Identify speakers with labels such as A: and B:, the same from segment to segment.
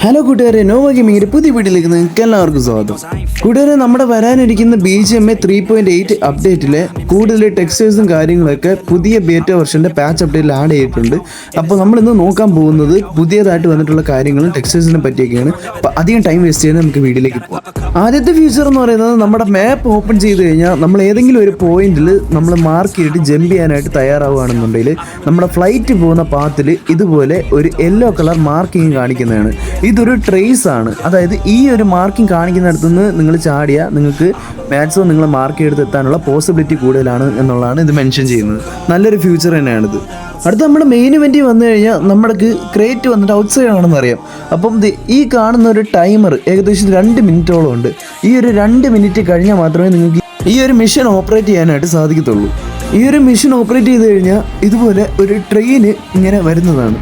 A: Hello കൂട്ടുകാരെ, Nova ഗെയിമിങ്ങിന്റെ പുതിയ വീഡിയോയിലേക്ക് നിങ്ങൾക്ക് എല്ലാവർക്കും സ്വാഗതം. കൂട്ടുകാരെ, നമ്മുടെ വരാനിരിക്കുന്ന BGMA 3.8 അപ്ഡേറ്റിലെ കൂടുതൽ ടെക്സ്റ്റേഴ്സും കാര്യങ്ങളൊക്കെ പുതിയ ബേറ്റ വെർഷന്റെ പാച്ച് അപ്ഡേറ്റിൽ ആഡ് ചെയ്തിട്ടുണ്ട്. അപ്പോൾ നമ്മൾ ഇന്ന് നോക്കാൻ പോകുന്നത് പുതിയതായിട്ട് വന്നിട്ടുള്ള കാര്യങ്ങളും ടെക്സ്റ്റേഴ്സിനെ പറ്റിയൊക്കെയാണ്. അപ്പോൾ അധികം ടൈം വേസ്റ്റ് ചെയ്യാൻ നമുക്ക് വീഡിയോയിലേക്ക് പോകാം. ആദ്യത്തെ ഫീച്ചർ എന്ന് പറയുന്നത്, നമ്മുടെ മാപ്പ് ഓപ്പൺ ചെയ്ത് കഴിഞ്ഞാൽ നമ്മൾ ഏതെങ്കിലും ഒരു പോയിന്റിൽ നമ്മൾ മാർക്ക് ചെയ്തിട്ട് ജമ്പ് ചെയ്യാനായിട്ട് തയ്യാറാവുകയാണെന്നുണ്ടെങ്കിൽ നമ്മുടെ ഫ്ലൈറ്റ് പോകുന്ന പാത്തിൽ ഇതുപോലെ ഒരു യെല്ലോ കളർ മാർക്കിങ് കാണിക്കുന്നതാണ്. ഇതൊരു ട്രേസ് ആണ്. അതായത് ഈ ഒരു മാർക്കിംഗ് കാണിക്കുന്നിടത്തു നിന്ന് നിങ്ങൾ ചാടിയാൽ നിങ്ങൾക്ക് മാക്സിമം നിങ്ങൾ മാർക്ക് ചെയ്ത് എത്താനുള്ള പോസിബിലിറ്റി കൂടുതലാണ് എന്നുള്ളതാണ് ഇത് മെൻഷൻ ചെയ്യുന്നത്. നല്ലൊരു ഫ്യൂച്ചർ തന്നെയാണിത്. അടുത്ത നമ്മുടെ മെയിൻ ഇവൻറ്റിൽ വന്നു കഴിഞ്ഞാൽ നമ്മുടെ ക്രേറ്റ് വന്നിട്ട് ഔട്ട് സൈഡ് ആണെന്ന് അറിയാം. അപ്പം ഈ കാണുന്ന ഒരു ടൈമർ ഏകദേശം 2 മിനിറ്റോളം ഉണ്ട്. ഈ ഒരു 2 മിനിറ്റ് കഴിഞ്ഞാൽ മാത്രമേ നിങ്ങൾക്ക് ഈ ഒരു മിഷൻ ഓപ്പറേറ്റ് ചെയ്യാനായിട്ട് സാധിക്കത്തുള്ളൂ. ഈ ഒരു മിഷൻ ഓപ്പറേറ്റ് ചെയ്ത് കഴിഞ്ഞാൽ ഇതുപോലെ ഒരു ട്രെയിൻ ഇങ്ങനെ വരുന്നതാണ്.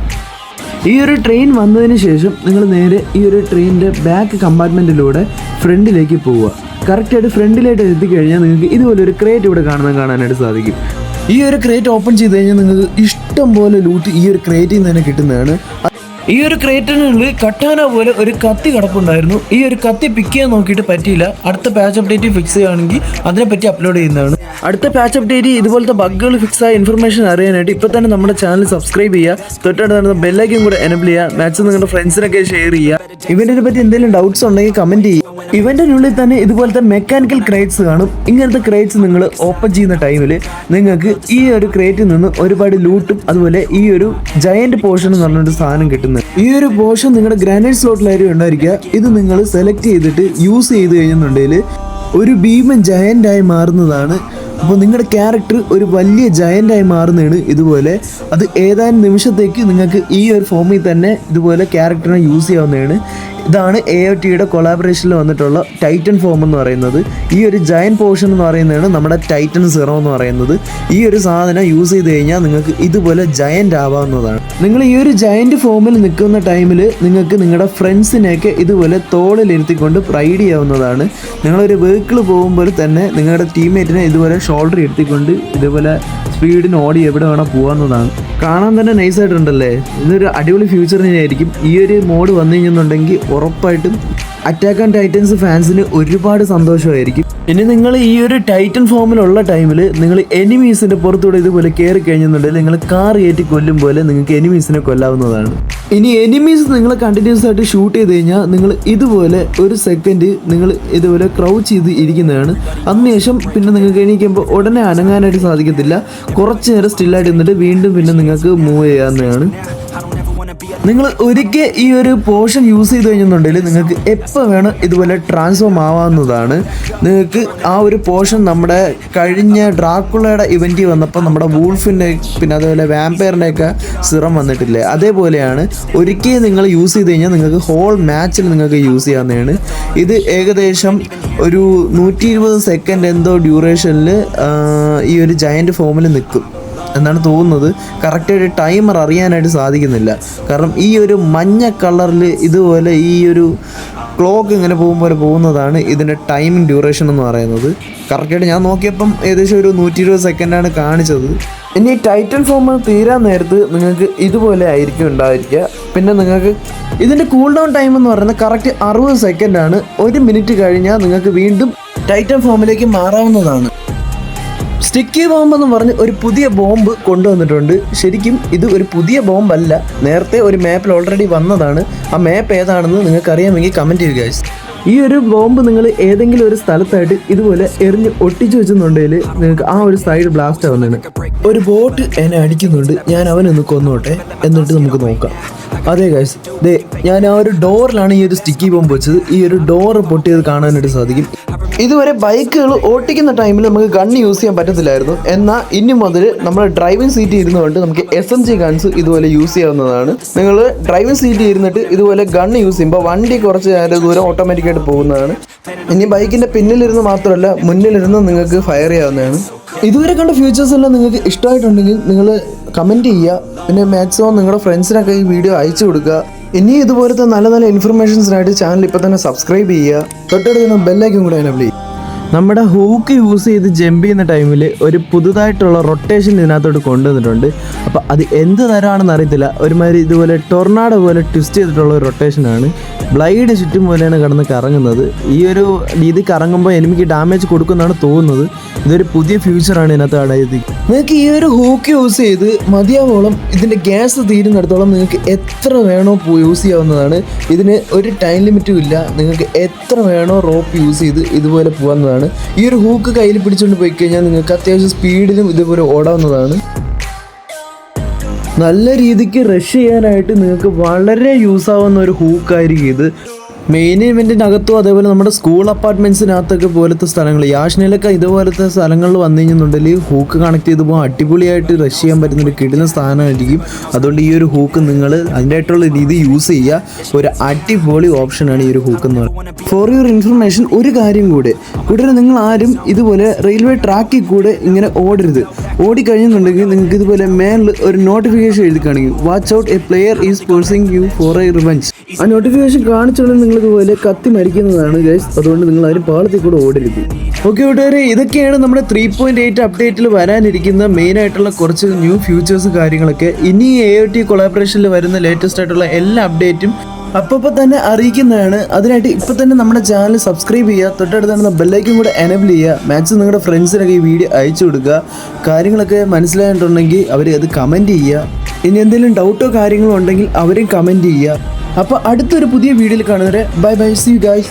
A: ഈ ഒരു ട്രെയിൻ വന്നതിന് ശേഷം നിങ്ങൾ നേരെ ഈ ഒരു ട്രെയിനിൻ്റെ ബാക്ക് കമ്പാർട്ട്മെൻറ്റിലൂടെ ഫ്രണ്ടിലേക്ക് പോവുക. കറക്റ്റായിട്ട് ഫ്രണ്ടിലായിട്ട് എത്തിക്കഴിഞ്ഞാൽ നിങ്ങൾക്ക് ഇതുപോലെ ഒരു ക്രേറ്റ് ഇവിടെ കാണാനായിട്ട് സാധിക്കും. ഈ ഒരു ക്രേറ്റ് ഓപ്പൺ ചെയ്ത് കഴിഞ്ഞാൽ നിങ്ങൾക്ക് ഇഷ്ടം പോലെ ലൂട്ട് ഈ ഒരു ക്രേറ്റിൽ നിന്ന് തന്നെ കിട്ടുന്നതാണ്. ഈ ഒരു ക്രേറ്റിനുള്ളിൽ കട്ടാന പോലെ ഒരു കത്തി കിടപ്പുണ്ടായിരുന്നു. ഈ ഒരു കത്തി പിക്ക് ചെയ്യാൻ നോക്കിയിട്ട് പറ്റിയില്ല. അടുത്ത പാച്ച് അപ്ഡേറ്റ് ഫിക്സ് ചെയ്യുകയാണെങ്കിൽ അതിനെപ്പറ്റി അപ്ലോഡ് ചെയ്യുന്നതാണ്. അടുത്ത പാച്ച് അപ്ഡേറ്റ് ഇതുപോലത്തെ ബഗ്ഗുകൾ ഫിക്സ് ആയ ഇൻഫർമേഷൻ അറിയാനായിട്ട് ഇപ്പോൾ തന്നെ നമ്മുടെ ചാനൽ സബ്സ്ക്രൈബ് ചെയ്യുക. തൊട്ടടുത്ത് ബെല്ലൈക്കൻ കൂടെ എനേബിൾ ചെയ്യുക. മാക്സിമം നിങ്ങളുടെ ഫ്രണ്ട്സിനൊക്കെ ഷെയർ ചെയ്യുക. ഇവന്റിനെ പറ്റി എന്തെങ്കിലും ഡൗട്ട്സ് ഉണ്ടെങ്കിൽ കമൻറ്റ് ചെയ്യുക. ഇവന്റിനുള്ളിൽ തന്നെ ഇതുപോലത്തെ മെക്കാനിക്കൽ ക്രേറ്റ്സ് കാണും. ഇങ്ങനത്തെ ക്രേറ്റ്സ് നിങ്ങൾ ഓപ്പൺ ചെയ്യുന്ന ടൈമിൽ നിങ്ങൾക്ക് ഈ ഒരു ക്രേറ്റിൽ നിന്ന് ഒരുപാട് ലൂട്ടും അതുപോലെ ഈ ഒരു ജയന്റ് പോർഷൻ എന്ന് പറഞ്ഞൊരു സാധനം കിട്ടുന്നത്. ഈ ഒരു പോർഷൻ നിങ്ങളുടെ ഗ്രാനൈറ്റ് സ്ലോട്ടിലായിരിക്കും ഉണ്ടായിരിക്കുക. ഇത് നിങ്ങൾ സെലക്ട് ചെയ്തിട്ട് യൂസ് ചെയ്ത് കഴിഞ്ഞെന്നുണ്ടെങ്കിൽ ഒരു ഭീമൻ ജയൻ്റായി മാറുന്നതാണ്. അപ്പോൾ നിങ്ങളുടെ ക്യാരക്ടർ ഒരു വലിയ ജയൻ്റായി മാറുന്നതാണ് ഇതുപോലെ. അത് ഏതാനും നിമിഷത്തേക്ക് നിങ്ങൾക്ക് ഈ ഒരു ഫോമിൽ തന്നെ ഇതുപോലെ ക്യാരക്ടറിനെ യൂസ് ചെയ്യാവുന്നതാണ്. ഇതാണ് AOTയുടെ കൊളാബറേഷനിൽ വന്നിട്ടുള്ള ടൈറ്റൻ ഫോം എന്ന് പറയുന്നത്. ഈ ഒരു ജയൻറ്റ് പോർഷൻ എന്ന് പറയുന്നതാണ് നമ്മുടെ ടൈറ്റൻ സീറോ എന്ന് പറയുന്നത്. ഈ ഒരു സാധനം യൂസ് ചെയ്ത് കഴിഞ്ഞാൽ നിങ്ങൾക്ക് ഇതുപോലെ ജയൻ്റ് ആവാവുന്നതാണ്. നിങ്ങൾ ഈ ഒരു ജയൻറ്റ് ഫോമിൽ നിൽക്കുന്ന ടൈമിൽ നിങ്ങൾക്ക് നിങ്ങളുടെ ഫ്രണ്ട്സിനെയൊക്കെ ഇതുപോലെ തോളിലിരുത്തിക്കൊണ്ട് റൈഡ് ചെയ്യാവുന്നതാണ്. നിങ്ങളൊരു വെഹിക്കിൾ പോകുമ്പോൾ തന്നെ നിങ്ങളുടെ ടീംമേറ്റിനെ ഇതുപോലെ ഷോൾഡർ ഇരുത്തിക്കൊണ്ട് ഇതുപോലെ സ്പീഡിന് ഓടി എവിടെ വേണം പോകാവുന്നതാണ്. കാണാൻ തന്നെ നൈസായിട്ടുണ്ടല്ലേ. ഇതൊരു അടിപൊളി ഫ്യൂച്ചർ തന്നെയായിരിക്കും. ഈ ഒരു മോഡ് വന്നു കഴിഞ്ഞെന്നുണ്ടെങ്കിൽ ഉറപ്പായിട്ടും അറ്റാക്ക് ആൻഡ് ടൈറ്റൻസ് ഫാൻസിന് ഒരുപാട് സന്തോഷമായിരിക്കും. ഇനി നിങ്ങൾ ഈ ഒരു ടൈറ്റൻ ഫോമിലുള്ള ടൈമിൽ നിങ്ങൾ എനിമീസിൻ്റെ പുറത്തൂടെ ഇതുപോലെ കയറി കഴിഞ്ഞെന്നുണ്ടെങ്കിൽ നിങ്ങൾ കാർ കയറ്റി കൊല്ലും പോലെ നിങ്ങൾക്ക് എനിമീസിനെ കൊല്ലാവുന്നതാണ്. ഇനി എനിമീസ് നിങ്ങൾ കണ്ടിന്യൂസ് ആയിട്ട് ഷൂട്ട് ചെയ്ത് കഴിഞ്ഞാൽ നിങ്ങൾ ഇതുപോലെ ഒരു സെക്കൻഡ് നിങ്ങൾ ഇതുപോലെ ക്രൗച്ച് ചെയ്ത് ഇരിക്കുന്നതാണ്. അതിനുശേഷം പിന്നെ നിങ്ങൾക്ക് എണീക്കുമ്പോൾ ഉടനെ അനങ്ങാനായിട്ട് സാധിക്കത്തില്ല. കുറച്ച് നേരം സ്റ്റില്ലായിട്ട് നിന്നിട്ട് വീണ്ടും പിന്നെ നിങ്ങൾക്ക് മൂവ് ചെയ്യാവുന്നതാണ്. നിങ്ങൾ ഒരിക്കൽ ഈ ഒരു പോർഷൻ യൂസ് ചെയ്ത് കഴിഞ്ഞെന്നുണ്ടെങ്കിൽ നിങ്ങൾക്ക് എപ്പോൾ വേണം ഇതുപോലെ ട്രാൻസ്ഫോം ആവാവുന്നതാണ്. നിങ്ങൾക്ക് ആ ഒരു പോർഷൻ നമ്മുടെ കഴിഞ്ഞ ഡ്രാക്കുളയുടെ ഇവൻറ്റിൽ വന്നപ്പോൾ നമ്മുടെ വൂൾഫിൻ്റെ പിന്നെ അതുപോലെ വാമ്പയറിൻ്റെയൊക്കെ സിറം വന്നിട്ടില്ലേ, അതേപോലെയാണ്. ഒരിക്കൽ നിങ്ങൾ യൂസ് ചെയ്ത് കഴിഞ്ഞാൽ നിങ്ങൾക്ക് ഹോൾ മാച്ചിൽ നിങ്ങൾക്ക് യൂസ് ചെയ്യാവുന്നതാണ്. ഇത് ഏകദേശം ഒരു 120 സെക്കൻഡ് എന്തോ ഡ്യൂറേഷനിൽ ഈ ഒരു ജയൻറ്റ് ഫോമിൽ നിൽക്കും എന്നാണ് തോന്നുന്നത്. കറക്റ്റായിട്ട് ടൈമർ അറിയാനായിട്ട് സാധിക്കുന്നില്ല. കാരണം ഈ ഒരു മഞ്ഞ കളറിൽ ഇതുപോലെ ഈ ഒരു ക്ലോക്ക് ഇങ്ങനെ പോകുന്നതാണ് ഇതിൻ്റെ ടൈമിംഗ് ഡ്യൂറേഷൻ എന്ന് പറയുന്നത്. കറക്റ്റായിട്ട് ഞാൻ നോക്കിയപ്പം ഏകദേശം ഒരു 120 സെക്കൻഡാണ് കാണിച്ചത്. ഇനി ടൈറ്റൻ ഫോം തീരാൻ നേരത്ത് നിങ്ങൾക്ക് ഇതുപോലെ ആയിരിക്കും ഉണ്ടായിരിക്കുക. പിന്നെ നിങ്ങൾക്ക് ഇതിൻ്റെ കൂൾ ഡൗൺ ടൈം എന്ന് പറയുന്നത് കറക്റ്റ് 60 സെക്കൻഡാണ്. 1 മിനിറ്റ് കഴിഞ്ഞാൽ നിങ്ങൾക്ക് വീണ്ടും ടൈറ്റൻ ഫോമിലേക്ക് മാറാവുന്നതാണ്. സ്റ്റിക്കി ബോംബ് എന്ന് പറഞ്ഞ് ഒരു പുതിയ ബോംബ് കൊണ്ടുവന്നിട്ടുണ്ട്. ശരിക്കും ഇത് ഒരു പുതിയ ബോംബല്ല, നേരത്തെ ഒരു മാപ്പിൽ ഓൾറെഡി വന്നതാണ്. ആ മാപ്പ് ഏതാണെന്ന് നിങ്ങൾക്ക് അറിയാമെങ്കിൽ കമൻറ്റ് ചെയ്യുക ഗൈസ്. ഈ ഒരു ബോംബ് നിങ്ങൾ ഏതെങ്കിലും ഒരു സ്ഥലത്തായിട്ട് ഇതുപോലെ എറിഞ്ഞ് ഒട്ടിച്ചു വെച്ചെന്നുണ്ടെങ്കിൽ നിങ്ങൾക്ക് ആ ഒരു സൈഡ് ബ്ലാസ്റ്റ് ആവുന്നതാണ്. ഒരു ബോട്ട് എന്നെ അടിക്കുന്നുണ്ട്, ഞാൻ അവനൊന്ന് കൊന്നോട്ടെ, എന്നിട്ട് നമുക്ക് നോക്കാം. അതെ ഗൈസ്, ഞാൻ ആ ഒരു ഡോറിലാണ് ഈ ഒരു സ്റ്റിക്കി ബോംബ് വെച്ചത്. ഈ ഒരു ഡോറ് പൊട്ടിയത് കാണാനായിട്ട് സാധിക്കും. ഇതുവരെ ബൈക്കുകൾ ഓട്ടിക്കുന്ന ടൈമിൽ നമുക്ക് ഗണ്ണ് യൂസ് ചെയ്യാൻ പറ്റത്തില്ലായിരുന്നു. എന്നാൽ ഇനി മുതൽ നമ്മൾ ഡ്രൈവിംഗ് സീറ്റിൽ ഇരുന്നുകൊണ്ട് നമുക്ക് SMG ഗൺസ് ഇതുപോലെ യൂസ് ചെയ്യാവുന്നതാണ്. നിങ്ങൾ ഡ്രൈവിംഗ് സീറ്റിൽ ഇരുന്നിട്ട് ഇതുപോലെ ഗണ്ണ് യൂസ് ചെയ്യുമ്പോൾ വണ്ടി കുറച്ച് ദൂരം ഓട്ടോമാറ്റിക്കായിട്ട് പോകുന്നതാണ്. ഇനി ബൈക്കിൻ്റെ പിന്നിലിരുന്ന് മാത്രമല്ല മുന്നിലിരുന്ന് നിങ്ങൾക്ക് ഫയർ ചെയ്യാവുന്നതാണ്. ഇതുവരെ കണ്ട ഫീച്ചേഴ്സ് എല്ലാം നിങ്ങൾക്ക് ഇഷ്ടമായിട്ടുണ്ടെങ്കിൽ നിങ്ങൾ കമൻറ്റ് ചെയ്യുക. പിന്നെ മാക്സിമം നിങ്ങളുടെ ഫ്രണ്ട്സിനൊക്കെ ഈ വീഡിയോ അയച്ചു കൊടുക്കുക. ഇനി ഇതുപോലത്തെ നല്ല നല്ല ഇൻഫർമേഷൻസിനായിട്ട് ചാനൽ ഇപ്പോൾ തന്നെ സബ്സ്ക്രൈബ് ചെയ്യുക. തൊട്ടടുത്ത് ബെല്ലൈക്കൻ കൂടെ എനേബിൾ ചെയ്യുക. നമ്മുടെ ഹൂക്ക് യൂസ് ചെയ്ത് ജമ്പ് ചെയ്യുന്ന ടൈമിൽ ഒരു പുതുതായിട്ടുള്ള റൊട്ടേഷൻ ഇതിനകത്തോട്ട് കൊണ്ടുവന്നിട്ടുണ്ട്. അപ്പോൾ അത് എന്ത് തരമാണെന്ന് അറിയത്തില്ല. ഒരുമാതിരി ഇതുപോലെ ടൊർണാഡോ പോലെ ട്വിസ്റ്റ് ചെയ്തിട്ടുള്ള ഒരു റൊട്ടേഷനാണ്. ബ്ലൈഡ് ചുറ്റും പോലെയാണ് കിടന്ന് കറങ്ങുന്നത്. ഈ ഒരു രീതി കറങ്ങുമ്പോൾ എനിമിക്ക് ഡാമേജ് കൊടുക്കുന്നതാണ് തോന്നുന്നത്. ഇതൊരു പുതിയ ഫ്യൂച്ചറാണ് ഇതിനകത്ത് അടയത്. നിങ്ങൾക്ക് ഈ ഒരു ഹൂക്ക് യൂസ് ചെയ്ത് മതിയാവോളം ഇതിൻ്റെ ഗ്യാസ് തീരുന്നിടത്തോളം നിങ്ങൾക്ക് എത്ര വേണോ യൂസ് ചെയ്യാവുന്നതാണ്. ഇതിന് ഒരു ടൈം ലിമിറ്റും ഇല്ല. നിങ്ങൾക്ക് എത്ര വേണോ റോപ്പ് യൂസ് ചെയ്ത് ഇതുപോലെ പോകാവുന്നതാണ്. ഈ ഒരു ഹൂക്ക് കയ്യിൽ പിടിച്ചുകൊണ്ട് പോയി കഴിഞ്ഞാൽ നിങ്ങൾക്ക് അത്യാവശ്യം സ്പീഡിലും ഇതുപോലെ ഓടാവുന്നതാണ്. നല്ല രീതിക്ക് റഷ് ചെയ്യാനായിട്ട് നിങ്ങൾക്ക് വളരെ യൂസ് ആവുന്ന ഒരു ഹൂക്കായിരിക്കും ഇത്. മെയിൻ ഇവൻറ്റിനകത്തും അതേപോലെ നമ്മുടെ സ്കൂൾ അപ്പാർട്ട്മെൻറ്റ്സിനകത്തൊക്കെ പോലത്തെ സ്ഥലങ്ങൾ, യാഷ്നയിലൊക്കെ ഇതുപോലത്തെ സ്ഥലങ്ങളിൽ വന്നു കഴിഞ്ഞെന്നുണ്ടെങ്കിൽ ഹൂക്ക് കണക്ട് ചെയ്ത് പോകാൻ അടിപൊളിയായിട്ട് റഷ് ചെയ്യാൻ പറ്റുന്നൊരു കിടിലൻ സ്ഥാനമായിരിക്കും. അതുകൊണ്ട് ഈ ഒരു ഹൂക്ക് നിങ്ങൾ അതിൻ്റെതായിട്ടുള്ള രീതി യൂസ് ചെയ്യുക. ഒരു അടിപൊളി ഓപ്ഷനാണ് ഈ ഒരു ഹൂക്ക് എന്ന് പറയുന്നത്. ഫോർ യുവർ ഇൻഫർമേഷൻ ഒരു കാര്യം കൂടെ, നിങ്ങൾ ആരും ഇതുപോലെ റെയിൽവേ ട്രാക്കിൽ കൂടെ ഇങ്ങനെ ഓടരുത്. ഓടിക്കഴിഞ്ഞെന്നുണ്ടെങ്കിൽ നിങ്ങൾക്ക് ഇതുപോലെ മേലിൽ ഒരു നോട്ടിഫിക്കേഷൻ എഴുതി കാണിക്കും, watch out A player is pursuing you for A revenge. ആ നോട്ടിഫിക്കേഷൻ കാണിച്ചോണ്ട് നിങ്ങൾ ഇതുപോലെ കത്തി മരിക്കുന്നതാണ് ഗൈസ്. അതുകൊണ്ട് നിങ്ങൾ ആരും പാളത്തിൽ കൂടെ ഓടരുത്. ഓക്കെ കൂട്ടുകാരെ, ഇതൊക്കെയാണ് നമ്മുടെ 3.8 അപ്ഡേറ്റിൽ വരാനിരിക്കുന്ന മെയിനായിട്ടുള്ള കുറച്ച് ന്യൂ ഫ്യൂച്ചേഴ്സ് കാര്യങ്ങളൊക്കെ. ഇനി AOT കൊളാബറേഷനിൽ വരുന്ന ലേറ്റസ്റ്റ് ആയിട്ടുള്ള എല്ലാ അപ്ഡേറ്റും അപ്പോൾ തന്നെ അറിയിക്കുന്നതാണ്. അതിനായിട്ട് ഇപ്പോൾ തന്നെ നമ്മുടെ ചാനൽ സബ്സ്ക്രൈബ് ചെയ്യുക, തൊട്ടടുത്താണ് ബെല്ലൈക്കും കൂടെ എനേബിൾ ചെയ്യുക. മാക്സിമം നിങ്ങളുടെ ഫ്രണ്ട്സിനൊക്കെ ഈ വീഡിയോ അയച്ചു കൊടുക്കുക. കാര്യങ്ങളൊക്കെ മനസ്സിലായിട്ടുണ്ടെങ്കിൽ അവർ അത് കമൻറ്റ് ചെയ്യുക. ഇനി എന്തെങ്കിലും ഡൗട്ടോ കാര്യങ്ങളോ ഉണ്ടെങ്കിൽ അവരും കമൻറ്റ് ചെയ്യുക. അപ്പോൾ അടുത്തൊരു പുതിയ വീഡിയോയിൽ കാണുന്നവരെ bye bye, see you guys.